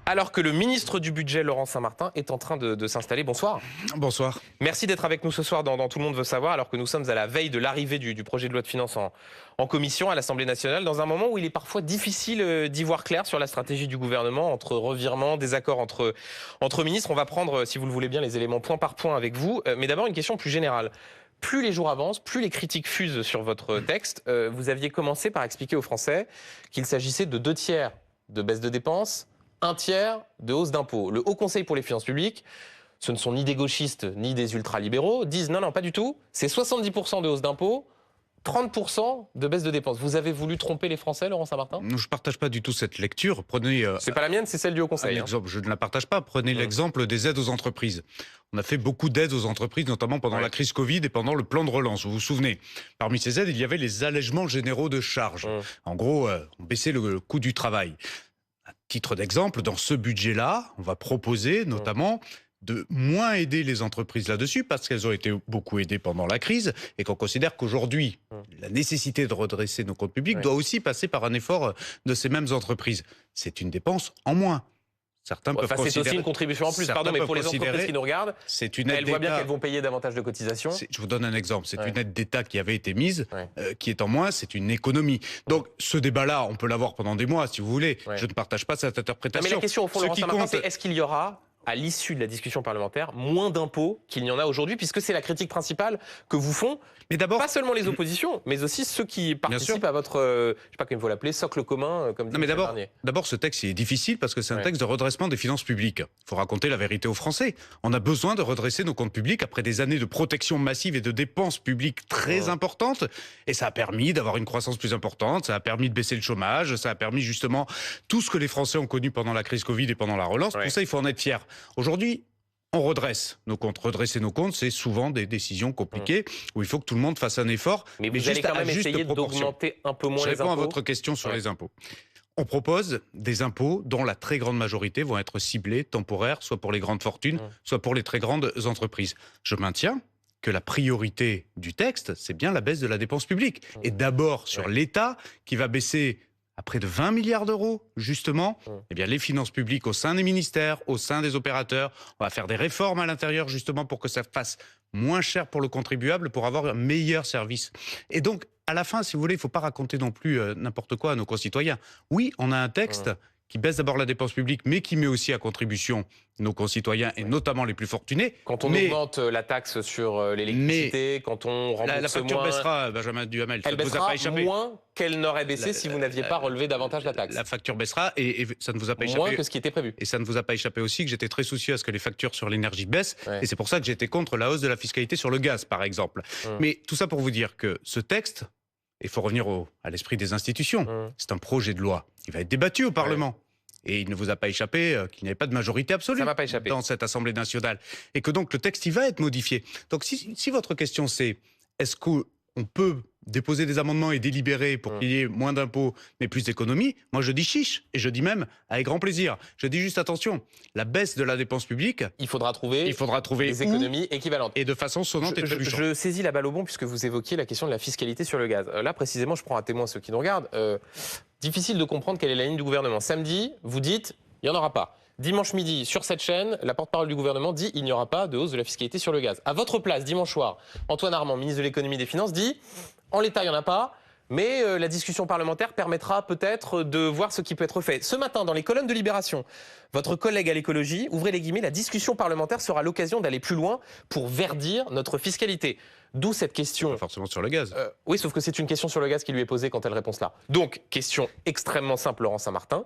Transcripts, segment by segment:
Alors que le ministre du Budget, Laurent Saint-Martin, est en train de s'installer. Bonsoir. Bonsoir. Merci d'être avec nous ce soir dans Tout le monde veut savoir, alors que nous sommes à la veille de l'arrivée du projet de loi de finances en commission à l'Assemblée nationale, dans un moment où il est parfois difficile d'y voir clair sur la stratégie du gouvernement, entre revirements, désaccords entre ministres. On va prendre, si vous le voulez bien, les éléments point par point avec vous. Mais d'abord, une question plus générale. Plus les jours avancent, plus les critiques fusent sur votre texte. Vous aviez commencé par expliquer aux Français qu'il s'agissait de 2 tiers de baisse de dépenses, 1 tiers de hausse d'impôts. Le Haut Conseil pour les finances publiques, ce ne sont ni des gauchistes ni des ultralibéraux, disent non, pas du tout, c'est 70% de hausse d'impôts, 30% de baisse de dépenses. Vous avez voulu tromper les Français, Laurent Saint-Martin? Je ne partage pas du tout cette lecture. Prenez. C'est pas la mienne, c'est celle du Haut Conseil. L'exemple, je ne la partage pas. Prenez l'exemple des aides aux entreprises. On a fait beaucoup d'aides aux entreprises, notamment pendant la crise Covid et pendant le plan de relance. Vous vous souvenez, parmi ces aides, il y avait les allègements généraux de charges. En gros, on baissait le coût du travail. À titre d'exemple, dans ce budget-là, on va proposer notamment de moins aider les entreprises là-dessus parce qu'elles ont été beaucoup aidées pendant la crise et qu'on considère qu'aujourd'hui, la nécessité de redresser nos comptes publics doit aussi passer par un effort de ces mêmes entreprises. C'est une dépense en moins. Certains peuvent considérer... C'est aussi une contribution en plus, pardon, mais pour les entreprises qui nous regardent, elles voient bien qu'elles vont payer davantage de cotisations. Je vous donne un exemple, c'est une aide d'État qui avait été mise, qui est en moins, c'est une économie. Donc ce débat-là, on peut l'avoir pendant des mois si vous voulez, je ne partage pas cette interprétation. Mais la question au fond, Laurent Saint-Martin, c'est est-ce qu'il y aura, à l'issue de la discussion parlementaire, moins d'impôts qu'il n'y en a aujourd'hui, puisque c'est la critique principale que vous font, mais d'abord, pas seulement les oppositions, mais aussi ceux qui participent à votre, je sais pas comment il faut l'appeler, socle commun, comme dit Michel Barnier. D'abord, ce texte il est difficile parce que c'est un texte de redressement des finances publiques. Il faut raconter la vérité aux Français. On a besoin de redresser nos comptes publics après des années de protection massive et de dépenses publiques très importantes. Et ça a permis d'avoir une croissance plus importante, ça a permis de baisser le chômage, ça a permis justement tout ce que les Français ont connu pendant la crise Covid et pendant la relance. Pour ça, il faut en être fier. Aujourd'hui, on redresse nos comptes. Redresser nos comptes, c'est souvent des décisions compliquées où il faut que tout le monde fasse un effort. Mais vous allez quand même essayer d'augmenter un peu moins les impôts. Je réponds à votre question sur les impôts. On propose des impôts dont la très grande majorité vont être ciblés, temporaires, soit pour les grandes fortunes, soit pour les très grandes entreprises. Je maintiens que la priorité du texte, c'est bien la baisse de la dépense publique. Et d'abord sur l'État qui va baisser à près de 20 milliards d'euros, justement, eh bien, les finances publiques au sein des ministères, au sein des opérateurs. On va faire des réformes à l'intérieur, justement, pour que ça fasse moins cher pour le contribuable, pour avoir un meilleur service. Et donc, à la fin, si vous voulez, il ne faut pas raconter non plus n'importe quoi à nos concitoyens. Oui, on a un texte qui baisse d'abord la dépense publique, mais qui met aussi à contribution nos concitoyens, et notamment les plus fortunés. Quand on augmente la taxe sur l'électricité, quand on rembourse la facture moins... baissera, Benjamin Duhamel. Elle baissera moins qu'elle n'aurait baissé si vous n'aviez pas relevé davantage la taxe. La facture baissera et ça ne vous a pas échappé. Moins que ce qui était prévu. Et ça ne vous a pas échappé aussi que j'étais très soucieux à ce que les factures sur l'énergie baissent. Et c'est pour ça que j'étais contre la hausse de la fiscalité sur le gaz, par exemple. Mais tout ça pour vous dire que ce texte, il faut revenir à l'esprit des institutions. C'est un projet de loi. Il va être débattu au Parlement. Et il ne vous a pas échappé qu'il n'y avait pas de majorité absolue dans cette Assemblée nationale. Et que donc le texte, il va être modifié. Donc si votre question c'est, est-ce qu'on peut déposer des amendements et délibérer pour qu'il y ait moins d'impôts mais plus d'économies, moi je dis chiche. Et je dis même avec grand plaisir. Je dis juste attention, la baisse de la dépense publique, il faudra trouver des économies équivalentes. Et de façon sonnante et trébuchante. Je saisis la balle au bon puisque vous évoquiez la question de la fiscalité sur le gaz. Là précisément, je prends à témoin ceux qui nous regardent. Difficile de comprendre quelle est la ligne du gouvernement. Samedi, vous dites, il n'y en aura pas. Dimanche midi, sur cette chaîne, la porte-parole du gouvernement dit il n'y aura pas de hausse de la fiscalité sur le gaz. À votre place, dimanche soir, Antoine Armand, ministre de l'économie et des finances, dit en l'état, il n'y en a pas, mais la discussion parlementaire permettra peut-être de voir ce qui peut être fait. Ce matin, dans les colonnes de Libération, votre collègue à l'écologie, ouvrez les guillemets, la discussion parlementaire sera l'occasion d'aller plus loin pour verdir notre fiscalité. D'où cette question. Pas forcément sur le gaz. Oui, sauf que c'est une question sur le gaz qui lui est posée quand elle répond cela. Donc, question extrêmement simple, Laurent Saint-Martin.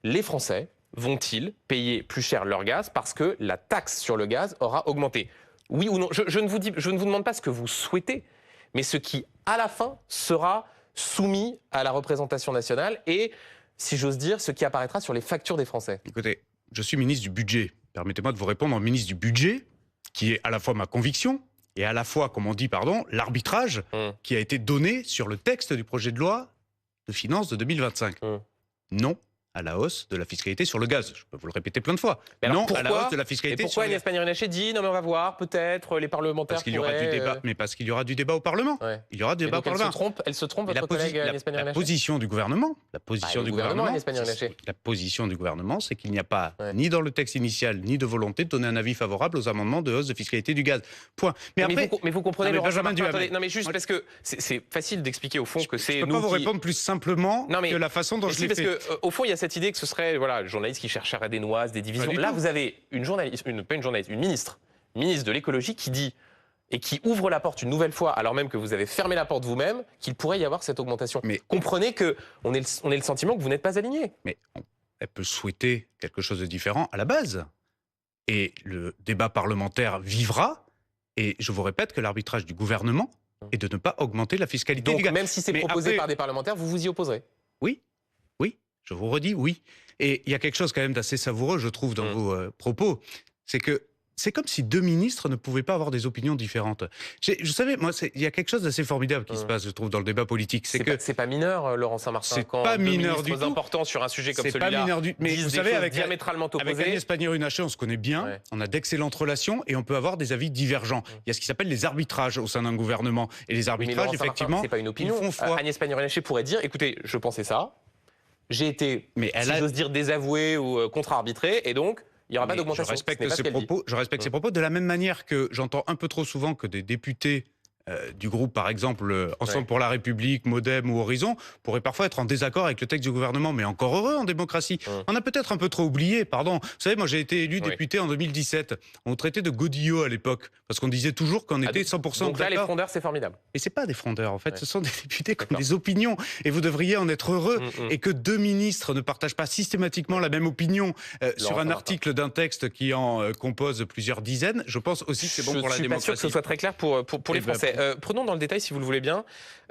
Les Français vont-ils payer plus cher leur gaz parce que la taxe sur le gaz aura augmenté? Oui ou non? Je ne vous demande pas ce que vous souhaitez, mais ce qui, à la fin, sera soumis à la représentation nationale et, si j'ose dire, ce qui apparaîtra sur les factures des Français. Écoutez, je suis ministre du Budget. Permettez-moi de vous répondre en ministre du Budget, qui est à la fois ma conviction et à la fois, comme on dit, l'arbitrage qui a été donné sur le texte du projet de loi de finances de 2025. Non à la hausse de la fiscalité sur le gaz. Je peux vous le répéter plein de fois. Mais alors non à la hausse de la et fiscalité pourquoi sur les... Agnès Pannier-Runacher dit non mais on va voir, peut-être les parlementaires Parce qu'il y aura du débat, mais parce qu'il y aura du débat au Parlement. Ouais. Il y aura du débat au Parlement. Elle se trompe Mais votre collègue Agnès la Pannier-Runacher. position du gouvernement, Agnès Pannier-Runacher. la position du gouvernement, c'est qu'il n'y a pas Ouais. ni dans le texte initial ni de volonté de donner un avis favorable aux amendements de hausse de fiscalité du gaz. Point. Mais après, vous comprenez, non, mais Laurent Benjamin Saint-Martin, Duhamel. attendez, non mais juste parce que c'est facile d'expliquer au fond que c'est je peux pas vous répondre plus simplement que la façon dont je l'ai parce fait. que au fond il y a cette idée que ce serait voilà le journaliste qui chercherait des noises, des divisions. Là vous avez une journaliste, une ministre de l'écologie qui dit et qui ouvre la porte une nouvelle fois, alors même que vous avez fermé la porte vous-même, qu'il pourrait y avoir cette augmentation. Mais comprenez que on ait le sentiment que vous n'êtes pas aligné. Mais elle peut souhaiter quelque chose de différent à la base. Et le débat parlementaire vivra. Et je vous répète que l'arbitrage du gouvernement est de ne pas augmenter la fiscalité Donc du gaz. même si c'est proposé par des parlementaires, vous vous y opposerez. Oui, je vous redis oui. Et il y a quelque chose quand même d'assez savoureux, je trouve, dans vos propos. C'est que c'est comme si deux ministres ne pouvaient pas avoir des opinions différentes. Vous savez, moi, il y a quelque chose d'assez formidable qui se passe, je trouve, dans le débat politique. C'est pas mineur, Laurent Saint-Martin. C'est pas mineur du tout. Important sur un sujet comme celui-là. C'est pas mineur du tout. Mais vous savez, avec diamétralement opposés. Avec Agnès Pannier-Runacher, on se connaît bien. On a d'excellentes relations et on peut avoir des avis divergents. Il y a ce qui s'appelle les arbitrages au sein d'un gouvernement. Et les arbitrages, effectivement, c'est pas une opinion. Ils font foi. Agnès Pannier-Runacher pourrait dire, écoutez, je pensais ça. J'ai été, si j'ose dire, désavoué ou contre-arbitré, et donc il n'y aura pas d'augmentation. Je respecte ses propos de la même manière que j'entends un peu trop souvent que des députés du groupe, par exemple, Ensemble pour la République, Modem ou Horizon, pourraient parfois être en désaccord avec le texte du gouvernement, mais encore heureux en démocratie. On a peut-être un peu trop oublié, pardon. Vous savez, moi j'ai été élu député en 2017. On traitait de godillot à l'époque, parce qu'on disait toujours qu'on était 100% d'accord. Donc là, les frondeurs, c'est formidable. Et c'est pas des frondeurs, en fait, ce sont des députés qui ont des opinions, et vous devriez en être heureux, et que deux ministres ne partagent pas systématiquement la même opinion sur un article d'un texte qui en compose plusieurs dizaines. Je pense aussi que c'est bon pour la démocratie. Je suis pas sûr que ce soit très clair pour les Français. Prenons dans le détail, si vous le voulez bien,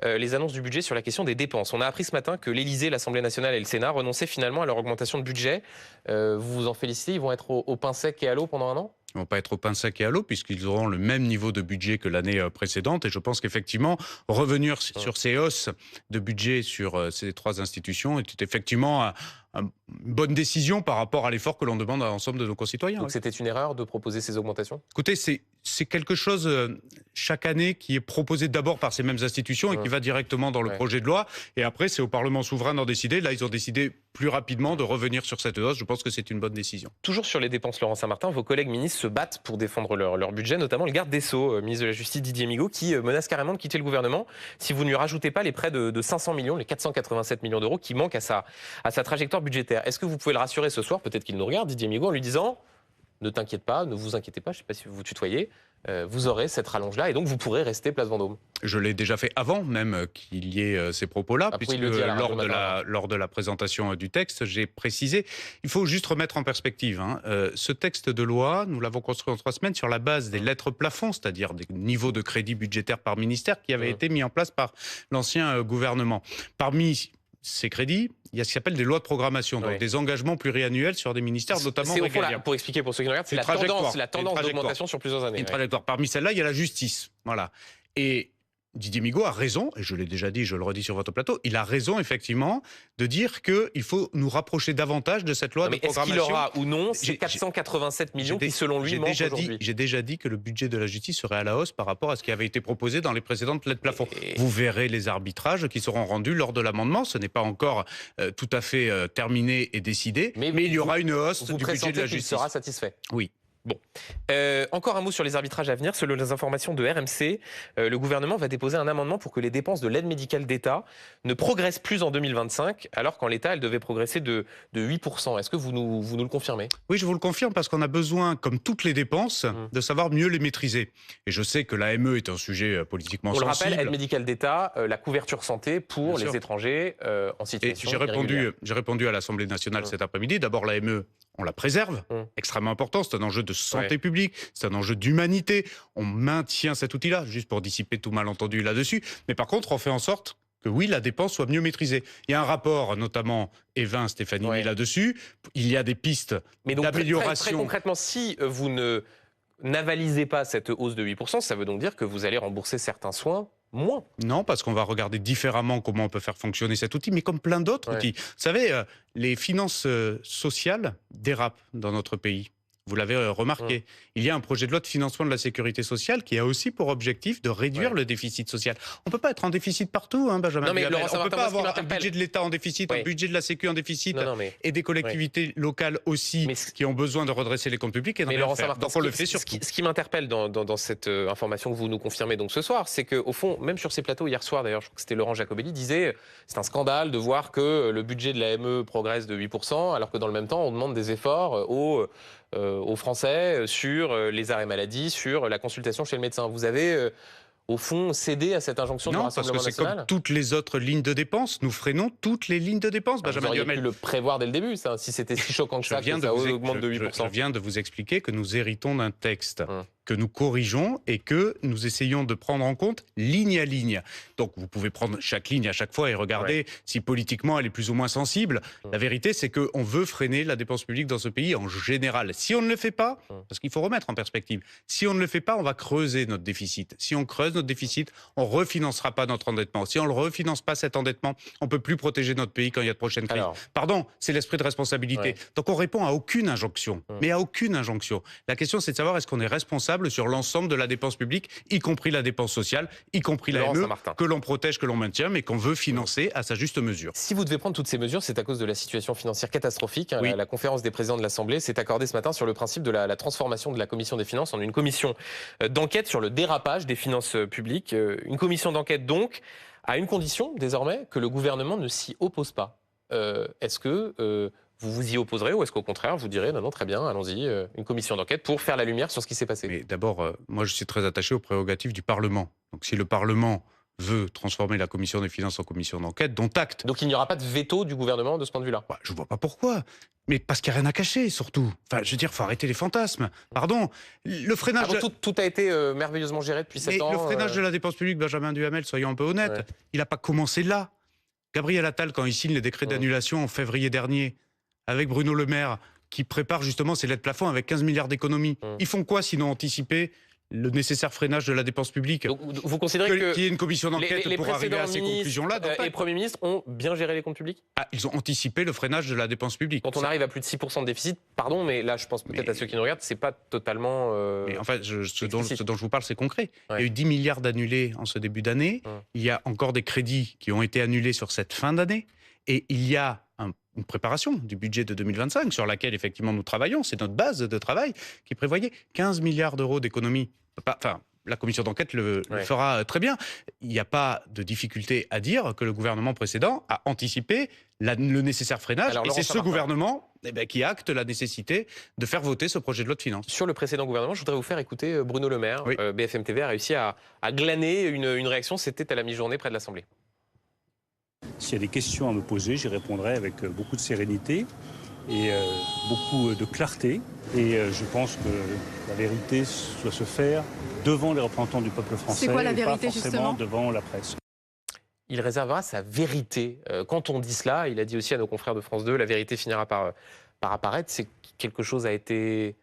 les annonces du budget sur la question des dépenses. On a appris ce matin que l'Élysée, l'Assemblée nationale et le Sénat renonçaient finalement à leur augmentation de budget. Vous vous en félicitez? Ils vont être au pain sec et à l'eau pendant un an? Ils ne vont pas être au pain sec et à l'eau puisqu'ils auront le même niveau de budget que l'année précédente. Et je pense qu'effectivement, revenir sur ces hausses de budget sur ces trois institutions était effectivement une bonne décision par rapport à l'effort que l'on demande à l'ensemble de nos concitoyens. Donc c'était une erreur de proposer ces augmentations? Écoutez, c'est quelque chose chaque année qui est proposé d'abord par ces mêmes institutions et qui va directement dans le projet de loi. Et après, c'est au Parlement souverain d'en décider. Là, ils ont décidé plus rapidement de revenir sur cette hausse. Je pense que c'est une bonne décision. Toujours sur les dépenses, Laurent Saint-Martin, vos collègues ministres se battent pour défendre leur budget, notamment le garde des Sceaux, ministre de la Justice Didier Migaud, qui menace carrément de quitter le gouvernement si vous ne lui rajoutez pas les près de 500 millions, les 487 millions d'euros qui manquent à sa trajectoire budgétaire. Est-ce que vous pouvez le rassurer ce soir, peut-être qu'il nous regarde, Didier Migaud, en lui disant « Ne t'inquiète pas, ne vous inquiétez pas, je ne sais pas si vous vous tutoyez, vous aurez cette rallonge-là et donc vous pourrez rester place Vendôme ». Je l'ai déjà fait avant même qu'il y ait ces propos-là, puisque lors de la présentation du texte, j'ai précisé. Il faut juste remettre en perspective. Ce texte de loi, nous l'avons construit en 3 semaines sur la base des lettres plafonds, c'est-à-dire des niveaux de crédit budgétaire par ministère qui avaient été mis en place par l'ancien gouvernement. Parmi ces crédits, il y a ce qui s'appelle des lois de programmation, donc des engagements pluriannuels sur des ministères, notamment régaliens. Pour expliquer pour ceux qui nous regardent, c'est la tendance d'augmentation sur plusieurs années. Une trajectoire. Parmi celles-là, il y a la justice. Voilà. Et Didier Migaud a raison, et je l'ai déjà dit, je le redis sur votre plateau, il a raison effectivement de dire qu'il faut nous rapprocher davantage de cette loi de programmation. Est-ce qu'il aura ou non ces 487 millions qui selon lui manquent aujourd'hui? J'ai déjà dit que le budget de la justice serait à la hausse par rapport à ce qui avait été proposé dans les précédentes lettres plafond. Vous verrez les arbitrages qui seront rendus lors de l'amendement. Ce n'est pas encore tout à fait terminé et décidé, mais il y aura une hausse du budget de la justice. Vous sera satisfait? Oui. Bon. Encore un mot sur les arbitrages à venir. Selon les informations de RMC, le gouvernement va déposer un amendement pour que les dépenses de l'aide médicale d'État ne progressent plus en 2025, alors qu'en l'État, elles devaient progresser de 8%. Est-ce que vous nous le confirmez? Oui, je vous le confirme, parce qu'on a besoin, comme toutes les dépenses, de savoir mieux les maîtriser. Et je sais que l'AME est un sujet politiquement sensible. On le rappelle, aide médicale d'État, la couverture santé pour les étrangers en situation irrégulière. J'ai répondu à l'Assemblée nationale cet après-midi. D'abord, l'AME, on la préserve, extrêmement important, c'est un enjeu de santé publique, c'est un enjeu d'humanité, on maintient cet outil-là, juste pour dissiper tout malentendu là-dessus, mais par contre on fait en sorte que oui, la dépense soit mieux maîtrisée. Il y a un rapport, notamment Evin Stefanini là-dessus, il y a des pistes d'amélioration. Très concrètement, si vous n'avalisez pas cette hausse de 8%, ça veut donc dire que vous allez rembourser certains soins moins. Non, parce qu'on va regarder différemment comment on peut faire fonctionner cet outil, mais comme plein d'autres outils. Vous savez, les finances sociales dérapent dans notre pays. Vous l'avez remarqué. Il y a un projet de loi de financement de la sécurité sociale qui a aussi pour objectif de réduire le déficit social. On ne peut pas être en déficit partout, hein, Benjamin. Non, mais Laurent on ne peut Saint-Martin, pas moi, avoir un budget de l'État en déficit, un budget de la Sécu en déficit, et des collectivités locales aussi qui ont besoin de redresser les comptes publics. Et mais Laurent Saint-Martin, donc on le fait sur ce qui m'interpelle dans cette information que vous nous confirmez donc ce soir, c'est qu'au fond, même sur ces plateaux, hier soir d'ailleurs, je crois que c'était Laurent Jacobelli, disait c'est un scandale de voir que le budget de l'AME progresse de 8%, alors que dans le même temps, on demande des efforts aux Français sur les arrêts maladie, sur la consultation chez le médecin. Vous avez, au fond, cédé à cette injonction du Rassemblement national ? Non, parce que c'est comme toutes les autres lignes de dépenses. Nous freinons toutes les lignes de dépenses, Benjamin Duhamel. Vous auriez Duhamel. pu le prévoir dès le début, ça, si c'était si choquant que ça, que ça augmente de 8%. Je viens de vous expliquer que nous héritons d'un texte que nous corrigeons et que nous essayons de prendre en compte ligne à ligne. Donc vous pouvez prendre chaque ligne à chaque fois et regarder si politiquement elle est plus ou moins sensible. La vérité, c'est qu'on veut freiner la dépense publique dans ce pays en général. Si on ne le fait pas, parce qu'il faut remettre en perspective, si on ne le fait pas, on va creuser notre déficit. Si on creuse notre déficit, on ne refinancera pas notre endettement. Si on ne le refinance pas, cet endettement, on ne peut plus protéger notre pays quand il y a de prochaines crises. Pardon, c'est l'esprit de responsabilité. Donc on répond à aucune injonction, mais à aucune injonction. La question, c'est de savoir est-ce qu'on est responsable sur l'ensemble de la dépense publique, y compris la dépense sociale, y compris l'AME, que l'on protège, que l'on maintient, mais qu'on veut financer à sa juste mesure. Si vous devez prendre toutes ces mesures, c'est à cause de la situation financière catastrophique. La conférence des présidents de l'Assemblée s'est accordée ce matin sur le principe de la transformation de la Commission des finances en une commission d'enquête sur le dérapage des finances publiques. Une commission d'enquête donc, à une condition désormais, que le gouvernement ne s'y oppose pas. Est-ce que vous vous y opposerez ou est-ce qu'au contraire, vous direz non, très bien, allons-y, une commission d'enquête pour faire la lumière sur ce qui s'est passé ? Mais d'abord, moi je suis très attaché aux prérogatives du Parlement. Donc si le Parlement veut transformer la commission des finances en commission d'enquête, dont acte. Donc il n'y aura pas de veto du gouvernement de ce point de vue-là ? Je ne vois pas pourquoi. Mais parce qu'il n'y a rien à cacher, surtout. Enfin, je veux dire, il faut arrêter les fantasmes. Pardon. Le freinage... tout a été merveilleusement géré depuis 7 ans. Le freinage de la dépense publique, Benjamin Duhamel, soyons un peu honnêtes, il n'a pas commencé là. Gabriel Attal, quand il signe les décrets d'annulation en février dernier, avec Bruno Le Maire, qui prépare justement ces lettres plafond avec 15 milliards d'économies. Ils font quoi sinon anticiper le nécessaire freinage de la dépense publique ? Donc, vous considérez qu'il y ait une commission d'enquête pour arriver à ces conclusions-là les premiers ministres ont bien géré les comptes publics ? Ils ont anticipé le freinage de la dépense publique. Quand on arrive à plus de 6% de déficit, pardon, mais là je pense peut-être à ceux qui nous regardent, c'est pas totalement... Mais en fait, ce dont je vous parle, c'est concret. Il y a eu 10 milliards d'annulés en ce début d'année. Il y a encore des crédits qui ont été annulés sur cette fin d'année. Et il y a une préparation du budget de 2025 sur laquelle effectivement nous travaillons, c'est notre base de travail, qui prévoyait 15 milliards d'euros d'économies. Enfin, la commission d'enquête le fera très bien. Il n'y a pas de difficulté à dire que le gouvernement précédent a anticipé le nécessaire freinage. Alors, et c'est ce gouvernement qui acte la nécessité de faire voter ce projet de loi de finances. Sur le précédent gouvernement, je voudrais vous faire écouter Bruno Le Maire. BFM TV a réussi à glaner une réaction, c'était à la mi-journée près de l'Assemblée. S'il y a des questions à me poser, j'y répondrai avec beaucoup de sérénité et beaucoup de clarté. Et je pense que la vérité doit se faire devant les représentants du peuple français. C'est quoi la vérité, et pas forcément justement devant la presse. Il réservera sa vérité. Quand on dit cela, il a dit aussi à nos confrères de France 2, la vérité finira par apparaître. C'est que quelque chose a été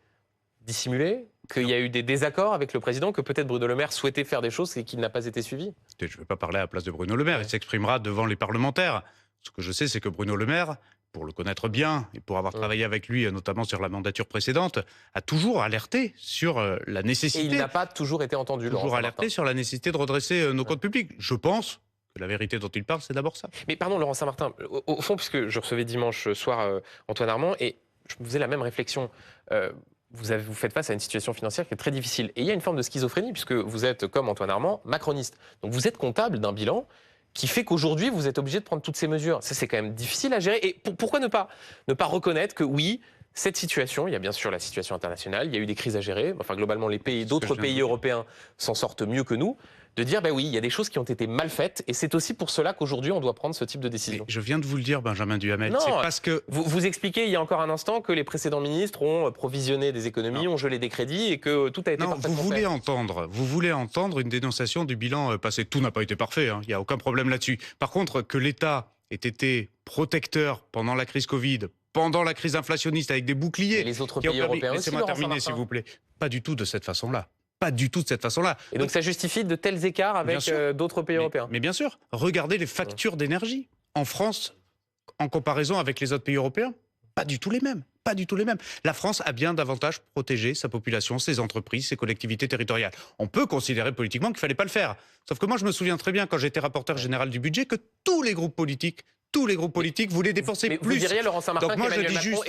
dissimulé, qu'il y a eu des désaccords avec le président, que peut-être Bruno Le Maire souhaitait faire des choses et qu'il n'a pas été suivi. Je ne vais pas parler à la place de Bruno Le Maire, il s'exprimera devant les parlementaires. Ce que je sais, c'est que Bruno Le Maire, pour le connaître bien et pour avoir travaillé avec lui, notamment sur la mandature précédente, a toujours alerté sur la nécessité... Et il n'a pas toujours été entendu. Toujours alerté sur la nécessité de redresser nos comptes publics. Je pense que la vérité dont il parle, c'est d'abord ça. Mais pardon, Laurent Saint-Martin, au fond, puisque je recevais dimanche soir Antoine Armand, et je me faisais la même réflexion... Vous faites face à une situation financière qui est très difficile. Et il y a une forme de schizophrénie, puisque vous êtes, comme Antoine Armand, macroniste. Donc vous êtes comptable d'un bilan qui fait qu'aujourd'hui, vous êtes obligé de prendre toutes ces mesures. Ça, c'est quand même difficile à gérer. Et pourquoi ne pas reconnaître que oui, cette situation, il y a bien sûr la situation internationale, il y a eu des crises à gérer. Enfin, globalement, d'autres pays européens s'en sortent mieux que nous. De dire, oui, il y a des choses qui ont été mal faites, et c'est aussi pour cela qu'aujourd'hui, on doit prendre ce type de décision. Je viens de vous le dire, Benjamin Duhamel. Non, c'est parce que... vous expliquez il y a encore un instant que les précédents ministres ont provisionné des économies, ont gelé des crédits, et que tout a été parfaitement fait. Vous voulez entendre une dénonciation du bilan passé. Tout n'a pas été parfait, il n'y a aucun problème là-dessus. Par contre, que l'État ait été protecteur pendant la crise Covid, pendant la crise inflationniste avec des boucliers... Et les autres pays européens aussi, laissez-moi terminer, s'il vous plaît. Pas du tout de cette façon-là. pas du tout de cette façon-là. Et donc ça justifie de tels écarts avec d'autres pays européens. Mais bien sûr, regardez les factures d'énergie. En France, en comparaison avec les autres pays européens, pas du tout les mêmes. Pas du tout les mêmes. La France a bien davantage protégé sa population, ses entreprises, ses collectivités territoriales. On peut considérer politiquement qu'il ne fallait pas le faire. Sauf que moi, je me souviens très bien, quand j'étais rapporteur général du budget, que tous les groupes politiques voulaient dépenser plus. Vous diriez, Laurent Saint-Martin, qu'Emmanuel Macron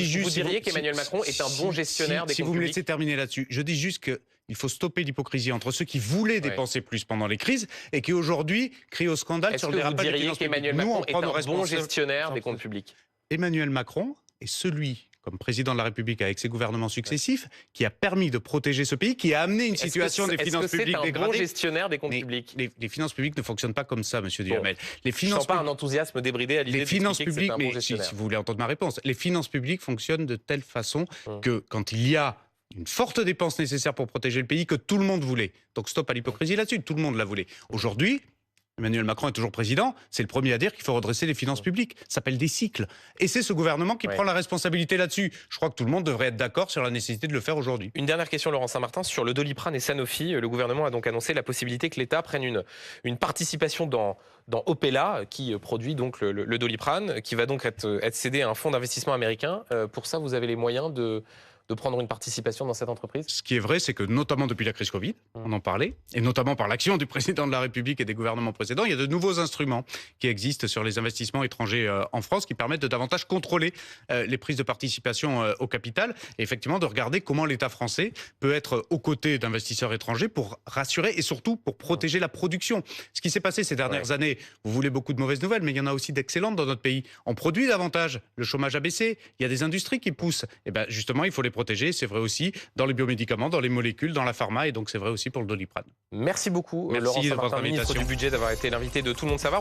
diriez qu'Emmanuel Macron est un bon gestionnaire des comptes publics. Si vous me laissez terminer là-dessus, je dis juste qu'il faut stopper l'hypocrisie entre ceux qui voulaient dépenser plus pendant les crises et qui aujourd'hui crient au scandale sur le dérapage des finances publiques. Est-ce que vous diriez qu'Emmanuel Macron est un bon gestionnaire des comptes publics? Emmanuel Macron est celui, comme président de la République avec ses gouvernements successifs, qui a permis de protéger ce pays, qui a amené une situation des finances publiques dégradées. Est-ce que c'est un bon gestionnaire des comptes publics? Les finances publiques ne fonctionnent pas comme ça, monsieur Duhamel. Je ne sens pas un enthousiasme débridé à l'idée de finances publiques, c'est un bon mais si gestionnaire. vous voulez entendre ma réponse, les finances publiques fonctionnent de telle façon que quand il y a une forte dépense nécessaire pour protéger le pays, que tout le monde voulait. Donc stop à l'hypocrisie là-dessus, tout le monde la voulait. Aujourd'hui, Emmanuel Macron est toujours président, c'est le premier à dire qu'il faut redresser les finances publiques. Ça s'appelle des cycles. Et c'est ce gouvernement qui prend la responsabilité là-dessus. Je crois que tout le monde devrait être d'accord sur la nécessité de le faire aujourd'hui. Une dernière question, Laurent Saint-Martin, sur le Doliprane et Sanofi. Le gouvernement a donc annoncé la possibilité que l'État prenne une participation dans Opella, qui produit donc le Doliprane, qui va donc être cédé à un fonds d'investissement américain. Pour ça, vous avez les moyens de prendre une participation dans cette entreprise? Ce qui est vrai, c'est que notamment depuis la crise Covid, on en parlait, et notamment par l'action du président de la République et des gouvernements précédents, il y a de nouveaux instruments qui existent sur les investissements étrangers en France qui permettent de davantage contrôler les prises de participation au capital et effectivement de regarder comment l'État français peut être aux côtés d'investisseurs étrangers pour rassurer et surtout pour protéger la production. Ce qui s'est passé ces dernières années, vous voulez beaucoup de mauvaises nouvelles, mais il y en a aussi d'excellentes dans notre pays. On produit davantage, le chômage a baissé, il y a des industries qui poussent. Et bien justement, il faut les protéger. C'est vrai aussi dans les biomédicaments, dans les molécules, dans la pharma, et donc c'est vrai aussi pour le Doliprane. Merci beaucoup, Merci Laurent de votre Saint-Martin, ministre du Budget, d'avoir été l'invité de Tout le monde savoir.